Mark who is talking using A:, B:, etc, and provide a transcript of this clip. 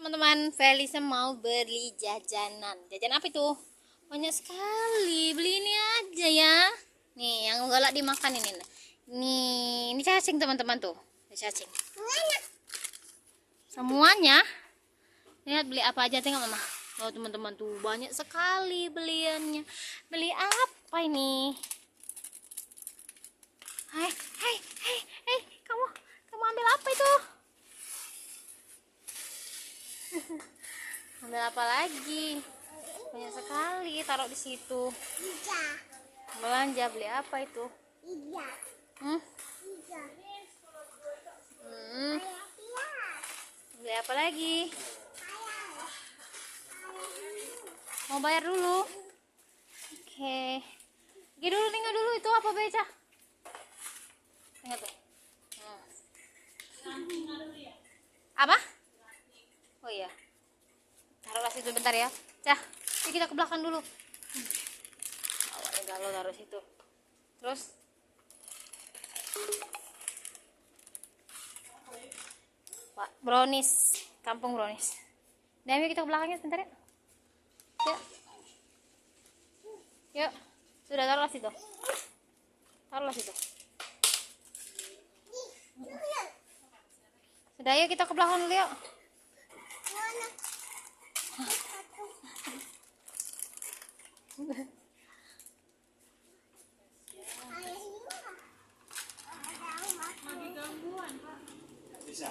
A: teman-teman, Felisa mau beli jajanan. Jajan apa itu? Banyak sekali. Beli ini aja ya. Nih, yang galak dimakan ini. Ini cacing teman-teman tuh. Ini cacing. Semuanya. Lihat beli apa aja, tengok mama. Oh teman-teman tuh banyak sekali beliannya. Beli apa ini? Hai, kamu ambil apa itu? Ambil apa lagi? Banyak sekali, taruh di situ. Belanja beli apa itu? Beli apa lagi? Mau bayar dulu? Oke. Pergi dulu, tinggal dulu itu apa beca? Ingat tuh. Apa? Oh iya. Taruhlah situ bentar ya. Cah, ini kita ke belakang dulu. Awalnya galau taruh situ. Terus Pak, brownies, kampung brownies. Dan yuk kita ke belakangnya sebentar ya. Yuk. Yuk. Sudah taruhlah situ. Taruhlah situ. Sudah yuk kita ke belakang dulu yuk. Bisa.